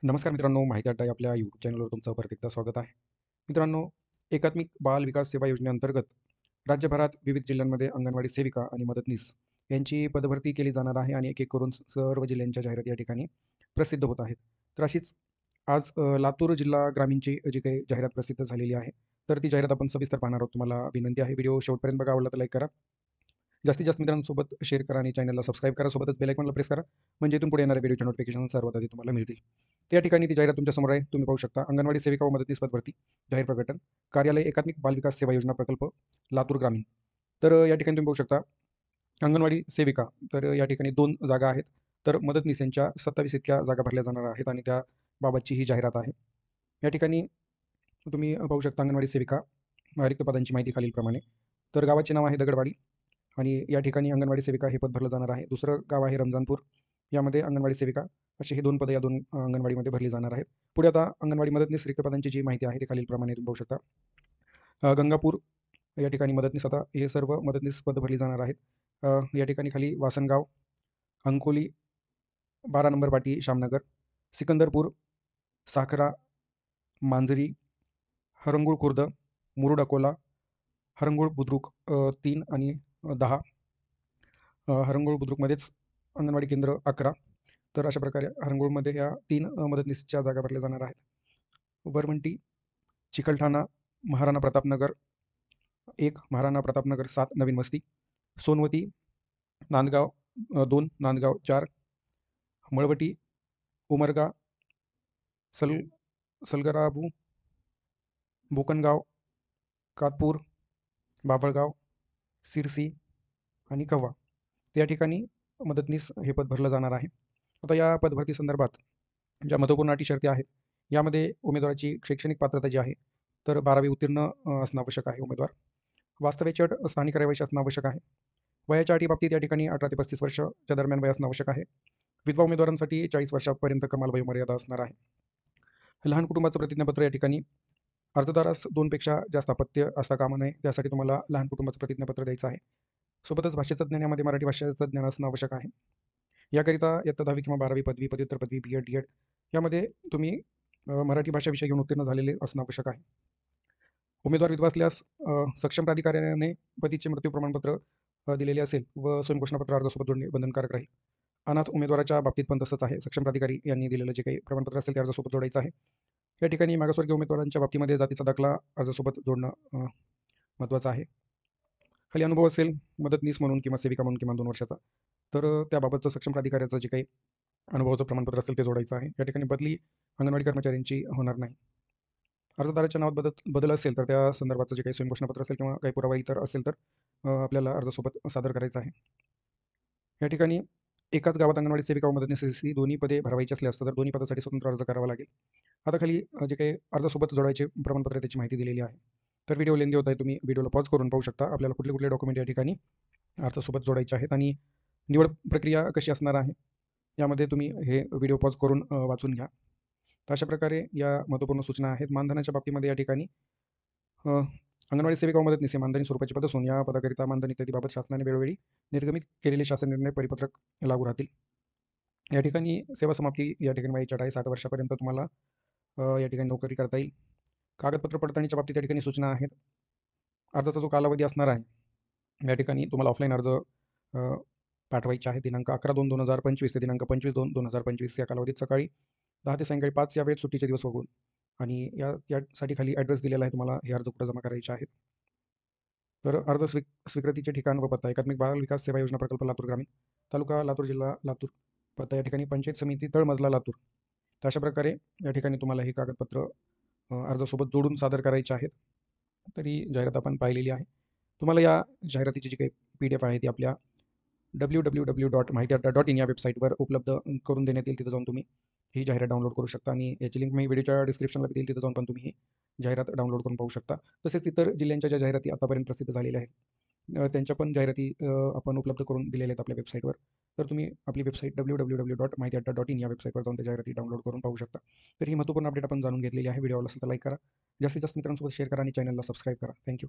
नमस्कार मित्रांनो, माहिती अड्डा या आपल्या यूट्यूब चॅनलवर तुमचं परत एकदा स्वागत आहे. मित्रांनो, एकात्मिक बाल विकास सेवा योजनेअंतर्गत राज्यभरात विविध जिल्ह्यांमध्ये अंगणवाडी सेविका आणि मदतनीस यांची पदभरती केली जाणार आहे आणि एक-एक करून सर्व जिल्ह्यांच्या जाहिराती या ठिकाणी प्रसिद्ध होत आहेत. तर अशीच आज लातूर जिल्हा ग्रामीणची जी काही जाहिरात प्रसिद्ध झालेली आहे, तर ती जाहिरात आपण सविस्तर पाहणार आहोत. तुम्हाला विनंती आहे, व्हिडिओ शेवटपर्यंत बघा. आवडला तर लाईक करा. जास्तीत जास्त मित्रांसोबत शेअर करा आणि चॅनलला सबस्क्राईब करा. सोबतच बेल आयकॉनला प्रेस करा. म्हणजे इथून पुढे येणाऱ्या व्हिडिओचे नोटिफिकेशन सर्वात आधी तुम्हाला मिळतील. त्या ठिकाणी ती जाहिरात तुमच्या समोर आहे. तुम्ही पाहू शकता. अंगणवाडी सेविका व मदतनीस पदभरती जाहीर प्रकटन. कार्यालय एकात्मिक बाल विकास सेवा योजना प्रकल्प लातूर ग्रामीण. तर या ठिकाणी तुम्ही पाहू शकता अंगणवाडी सेविका. तर या ठिकाणी 2 जागा आहेत. तर मदतनीस यांच्या 27 इतक्या जागा भरल्या जाणार आहेत आणि त्याबाबतची ही जाहिरात आहे. या ठिकाणी तुम्ही पाहू शकता अंगणवाडी सेविका रिक्त पदांची माहिती खालीलप्रमाणे. तर गावाचे नाव आहे दगडवाडी आणि या ठिकाणी अंगणवाडी सेविका हे पद भरलं जाणार आहे. दुसरं गाव आहे रमजानपूर. यामध्ये अंगणवाडी सेविका अशी हे 2 पदं या 2 अंगणवाडीमध्ये भरली जाणार आहेत. पुढे आता अंगणवाडी मदतनीस रिक्त पदांची जी माहिती आहे ती खालीलप्रमाणे तुम्ही पाहू शकता. गंगापूर या ठिकाणी मदतनीस, आता हे सर्व मदतनीस पदं भरली जाणार आहेत. या ठिकाणी खाली वासनगाव, अंकोली, 12 नंबर पाटी श्यामनगर, सिकंदरपूर, साखरा, मांजरी, हरंगुळ खुर्द, मुरुड अकोला, हरंगुळ बुद्रुक 3 आणि 10. हरंगुळ बुद्रुकमध्येच अंगणवाडी केंद्र 11. तर अशा प्रकारे हरंगुळमध्ये ह्या 3 मदतनीसच्या जागा भरल्या जाणार आहेत. वरवंटी, चिकलठाणा, महाराणा प्रतापनगर 1, महाराणा प्रतापनगर 7 नवीन वस्ती, सोनवती, नांदगाव 2, नांदगाव 4, मळवटी, उमरगा, सल सलगराबू, बोकनगाव, कातपूर, बाभळगाव, सिरसी आणि कव्वा. या ठिकाणी मदतनीस हे पद भरलं जाणार आहे. आता या पदभरती संदर्भात ज्या महत्त्वपूर्ण अटी शर्ती आहेत, यामध्ये उमेदवाराची शैक्षणिक पात्रता जी आहे, तर 12वी उत्तीर्ण असणं आवश्यक आहे उमेदवार. वास्तव्याची अट स्थानिक रहिवासी असणं आवश्यक आहे. वयाच्या अटीबाबतीत या ठिकाणी 18 ते 35 वर्षाच्या दरम्यान वय असणं आवश्यक आहे. विधवा उमेदवारांसाठी 40 वर्षापर्यंत कमाल वयोमर्यादा असणार आहे. लहान कुटुंबाचं प्रतिज्ञापत्र या ठिकाणी अर्जदारास 2 पेक्षा जास्त अपत्य असता कामा नये, त्यासाठी तुम्हाला लहान कुटुंबाचं प्रतिज्ञापत्र द्यायचं आहे. सोबतच भाषेचं ज्ञान, यामध्ये मराठी भाषेचं ज्ञान असणं आवश्यक आहे. याकरिता इयत्ता 10वी किंवा 12वी पदवी, पदव्युत्तर पदवी, बी-एड, डी-एड यामध्ये तुम्ही मराठी भाषा विषय घेऊन उत्तीर्ण झालेले असणं आवश्यक आहे. उमेदवार विधवा असल्यास सक्षम प्राधिकाऱ्याने पतीचे मृत्यू प्रमाणपत्र दिलेले असेल व स्वयंघोषणापत्र अर्जासोबत जोडणे बंधनकारक राहील. अनाथ उमेदवाराच्या बाबतीत पण तसंच आहे. सक्षम प्राधिकारी यांनी दिलेलं जे काही प्रमाणपत्र असेल ते अर्जासोबत जोडायचं आहे. या ठिकाणी मागासवर्गीय उमेदवारांच्या बाबतीमध्ये जातीचा दाखला अर्जासोबत जोडणं महत्त्वाचं आहे. खाली अनुभव असेल मदतनीस म्हणून किंवा सेविका म्हणून किमान 2 वर्षाचा, तर त्याबाबतचं सक्षम प्राधिकाऱ्याचं जे काही अनुभवाचं प्रमाणपत्र असेल ते जोडायचं आहे. या ठिकाणी बदली अंगणवाडी कर्मचाऱ्यांची होणार नाही. अर्जदाराच्या नावात बदल असेल तर त्या संदर्भाचं जे काही स्वयंघोषणापत्र असेल किंवा काही पुरावा इतर असेल तर आपल्याला अर्जासोबत सादर करायचं आहे. या ठिकाणी एकाच गावात अंगणवाडी सेविका व मदतनीस ही दोन्ही पदे भरवायची असल्यास तर दोन्ही पदासाठी स्वतंत्र अर्ज करावा लागेल. आता खाली जे काही अर्जासोबत जोडायचे प्रमाणपत्र त्याची माहिती दिलेली आहे. तर व्हिडिओ लेंदी होत आहे, तुम्ही व्हिडिओला पॉज करून पाहू शकता. आपल्याला कुठले कुठले डॉक्युमेंट या ठिकाणी अर्जासोबत जोडायचे आहेत आणि निवड प्रक्रिया कशी असणार आहे, यामध्ये तुम्ही हे व्हिडिओ पॉज करून वाचून घ्या. तर अशा प्रकारे या महत्त्वपूर्ण सूचना आहेत. मानधनाच्या बाबतीमध्ये या ठिकाणी अंगणवाडी सेविका व मदतनीस मानधनी स्वरूपाची पद असून या पदाकरिता मानधन इत्यादीबाबत शासनाने वेळोवेळी निर्गमित केलेले शासन निर्णय परिपत्रक लागू राहतील. या ठिकाणी सेवा समाप्ती या ठिकाणी वयाची अट आहे. 60 वर्षापर्यंत तुम्हाला या ठिकाणी नोकरी करता येईल. कागदपत्र पडताळणीच्या बाबतीत या ठिकाणी सूचना आहेत. अर्जाचा जो कालावधी असणार आहे, या ठिकाणी तुम्हाला ऑफलाईन अर्ज पाठवायचे आहे. दिनांक 11/2/2025 ते दिनांक 25/2/2025 या कालावधीत सकाळी 10 ते सायंकाळी 5 या वेळेत सुट्टीचे दिवस वगळून. आणि यासाठी खाली ॲड्रेस दिलेला आहे, तुम्हाला हे अर्ज कुठं जमा करायचे आहेत. तर अर्ज स्वीकृतीचे ठिकाण व पत्ता एकात्मिक बाल विकास सेवा योजना प्रकल्प लातूर ग्रामीण, तालुका लातूर, जिल्हा लातूर. पत्ता या ठिकाणी पंचायत समिती तळमजला लातूर. तर अशा प्रकारे या ठिकाणी तुम्हाला हे कागदपत्र अर्जासोबत जोडून सादर करायचे आहेत. तर ही जाहिरात आपण पाहिलेली आहे. तुम्हाला या जाहिरातीची जी काही PDF आहे ती आपल्या www.mahitiadda.in या वेबसाईटवर उपलब्ध करून देण्यात येईल. तिथं जाऊन तुम्ही ही जाहिरात डाउनलोड करू शकता आणि याची लिंक मी व्हिडिओच्या डिस्क्रिप्शनला देईल. तिथं जाऊन पण तुम्ही ही जाहिरात डाउनलोड करून पाहू शकता. तसेच इतर जिल्ह्यांच्या ज्या जाहिराती आतापर्यंत प्रसिद्ध झालेल्या आहेत, त्यांच्या पण जाहिराती आपण उपलब्ध करून दिलेल्या आहेत आपल्या वेबसाईटवर. तर तुम्ही आपली वेबसाईट www.mahitiadda.in या वेबसाईटवर जाऊन त्या जाहिराती डाउनलोड करून पाहू शकता. तर ही महत्त्वपूर्ण अपडेट आपण जाणून घेतलेली आहे. व्हिडिओ आवडला असेल तर लाईक करा, जास्तीत जास्त मित्रांसोबत शेअर करा आणि चॅनलला सबस्क्राईब करा. थँक्यू.